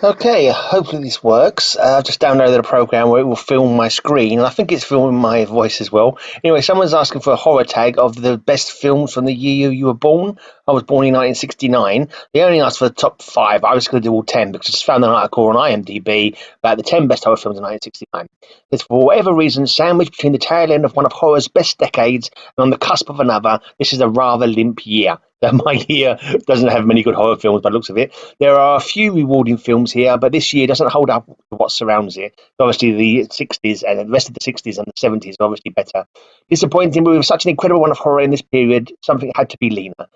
Okay, hopefully this works. I've just downloaded a program where it will film my screen, and I think it's filming my voice as well. Anyway, someone's asking for a horror tag of the best films from the year you were born. I was born in 1969. They only asked for the top five. I was going to do all 10 because I just found an article on IMDb about the 10 best horror films in 1969. It's for whatever reason sandwiched between the tail end of one of horror's best decades and on the cusp of another. This is a rather limp year. My year doesn't have many good horror films by the looks of it. There are a few rewarding films here, but this year doesn't hold up to what surrounds it. Obviously, the 60s and the rest of the 60s and the 70s are obviously better. Disappointing, but with such an incredible one of horror in this period, something had to be leaner.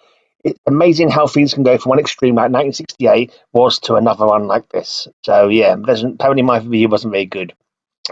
It's amazing how things can go from one extreme like 1968 was to another one like this. So, yeah, apparently my review wasn't very good.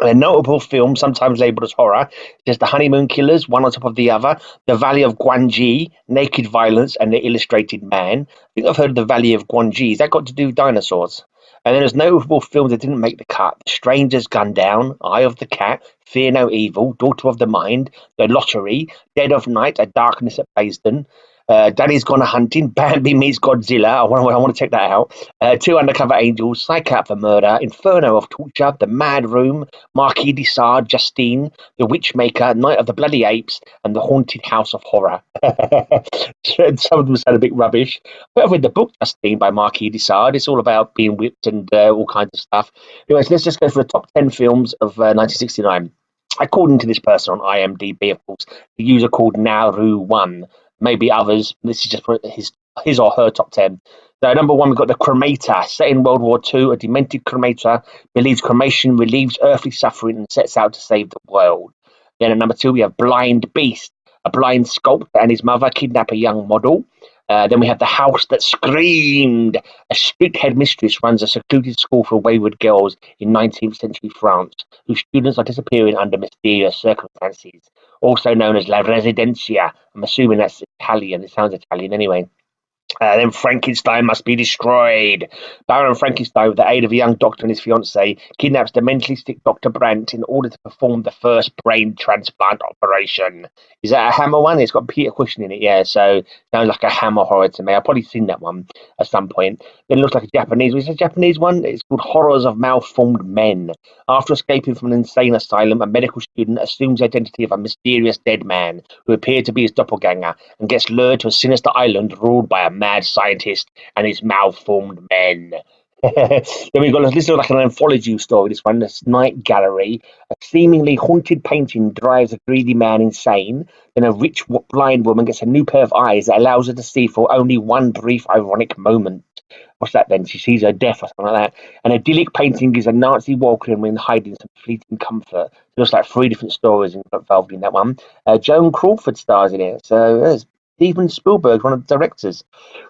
A notable film, sometimes labelled as horror, is The Honeymoon Killers, one on top of the other, The Valley of Guanji, Naked Violence, and The Illustrated Man. I think I've heard of The Valley of Guanji. Has that got to do with dinosaurs? And then there's notable films that didn't make the cut. The Stranger's Gun Down, Eye of the Cat, Fear No Evil, Daughter of the Mind, The Lottery, Dead of Night, A Darkness at Basden, Daddy's Gone Hunting, Bambi Meets Godzilla. I want to check that out. Two Undercover Angels, Psych Out for Murder, Inferno of Torture, The Mad Room, Marquis de Sade, Justine, The Witchmaker, Night of the Bloody Apes, and The Haunted House of Horror. Some of them sound a bit rubbish. But I've read the book Justine by Marquis de Sade. It's all about being whipped and all kinds of stuff. Anyways, let's just go for the top 10 films of 1969. According to this person on IMDb, of course, the user called Nauru1, maybe others. This is just for his or her top 10. So, number one, we've got The Cremator. Set in World War II, a demented cremator believes cremation relieves earthly suffering and sets out to save the world. Then at number two, we have Blind Beast. A blind sculptor and his mother kidnap a young model. Then we have The House That Screamed. A strict headmistress runs a secluded school for wayward girls in 19th century France, whose students are disappearing under mysterious circumstances, also known as La Residencia. I'm assuming that's Italian. It sounds Italian anyway. Then Frankenstein must be destroyed. Baron Frankenstein, with the aid of a young doctor and his fiancée, kidnaps the mentally sick Dr. Brandt in order to perform the first brain transplant operation. Is that a Hammer one? It's got Peter Cushing in it, yeah, so sounds like a Hammer horror to me. I've probably seen that one at some point. Then it looks like a Japanese. Is it a Japanese one? It's called Horrors of Malformed Men. After escaping from an insane asylum, a medical student assumes the identity of a mysterious dead man who appeared to be his doppelganger and gets lured to a sinister island ruled by a mad scientist and his malformed men. Then we've got this looks like an anthology story. This one, this Night Gallery. A seemingly haunted painting drives a greedy man insane. Then a rich blind woman gets a new pair of eyes that allows her to see for only one brief ironic moment. What's that then? She sees her death or something like that. An idyllic painting gives a Nazi war criminal hiding some fleeting comfort. It looks like three different stories involved in that one. Joan Crawford stars in it. So Steven Spielberg, one of the directors.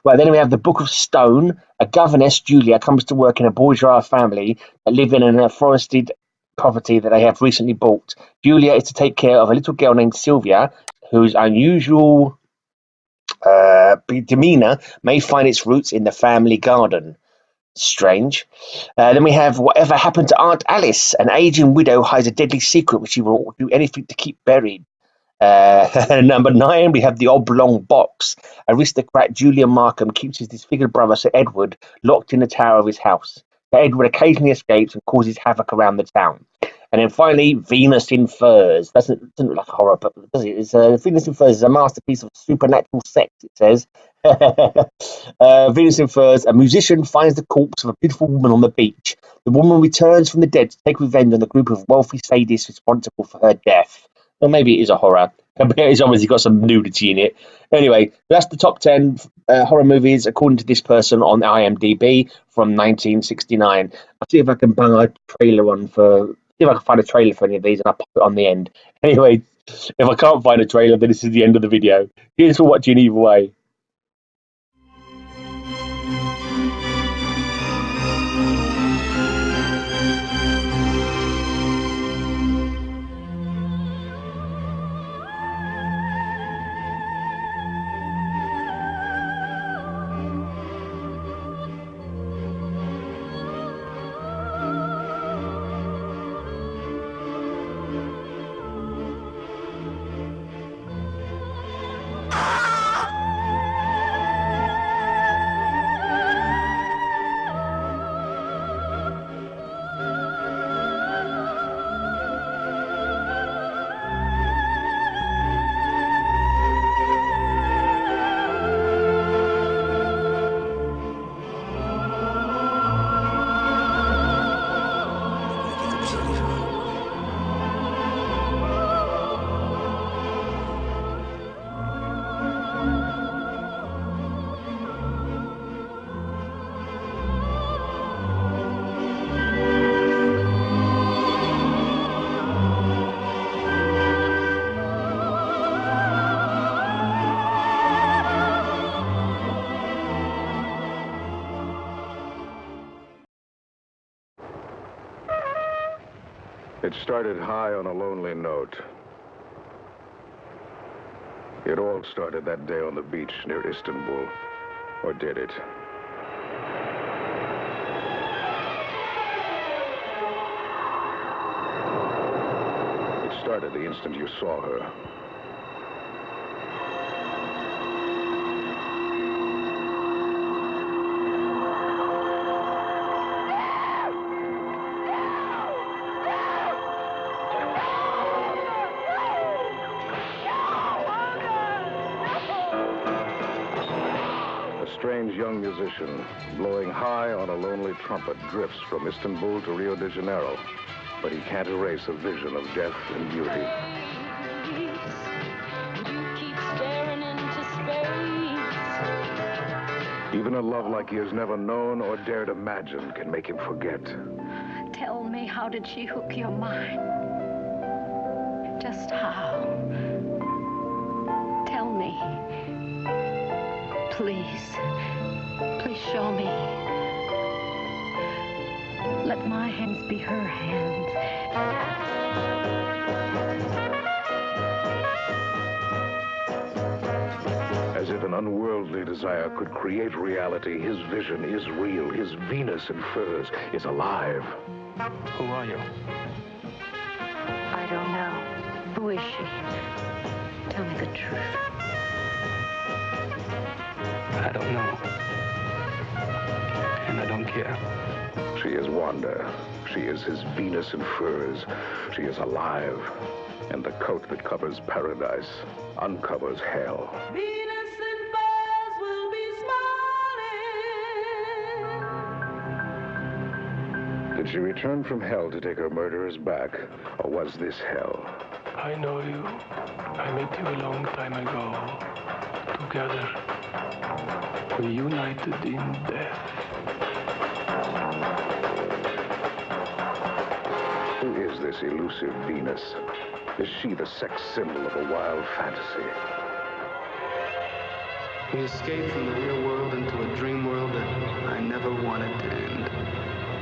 Right, then we have The Book of Stone. A governess, Julia, comes to work in a bourgeois family that live in a forested property that they have recently bought. Julia is to take care of a little girl named Sylvia, whose unusual demeanor may find its roots in the family garden. Strange. Then we have Whatever Happened to Aunt Alice. An aging widow hides a deadly secret which she will do anything to keep buried. Number nine, we have The Oblong Box. Aristocrat Julian Markham keeps his disfigured brother Sir Edward locked in the tower of his house. Sir Edward occasionally escapes and causes havoc around the town. And then finally, Venus in Furs. Doesn't look like a horror, but does it? Venus in Furs is a masterpiece of supernatural sex, it says. Venus in Furs. A musician finds the corpse of a beautiful woman on the beach. The woman returns from the dead to take revenge on the group of wealthy sadists responsible for her death. Or maybe it is a horror. It's obviously got some nudity in it. Anyway, that's the top 10 horror movies according to this person on IMDb from 1969. I'll see if I can bang a trailer on for. See if I can find a trailer for any of these and I'll pop it on the end. Anyway, if I can't find a trailer, then this is the end of the video. Here's for watching either way. It started high on a lonely note. It all started that day on the beach near Istanbul. Or did it? It started the instant you saw her. A strange young musician, blowing high on a lonely trumpet, drifts from Istanbul to Rio de Janeiro, but he can't erase a vision of death and beauty. You keep staring into space. Even a love like he has never known or dared imagine can make him forget. Tell me, how did she hook your mind? Just how? Tell me. Please. Please show me. Let my hands be her hands. As if an unworldly desire could create reality, his vision is real. His Venus in furs is alive. Who are you? I don't know. Who is she? Tell me the truth. I don't know. And I don't care. She is Wanda. She is his Venus in furs. She is alive. And the coat that covers paradise uncovers hell. Venus in furs will be smiling. Did she return from hell to take her murderers back? Or was this hell? I know you. I met you a long time ago. Together. We united in death. Who is this elusive Venus? Is she the sex symbol of a wild fantasy? We escaped from the real world into a dream world that I never wanted to end.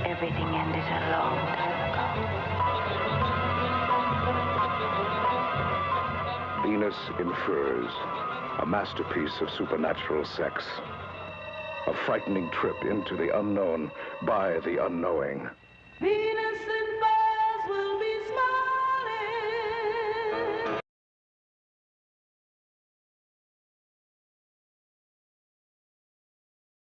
Everything ended a long time ago. Venus in furs, a masterpiece of supernatural sex. A frightening trip into the unknown by the unknowing. Venus in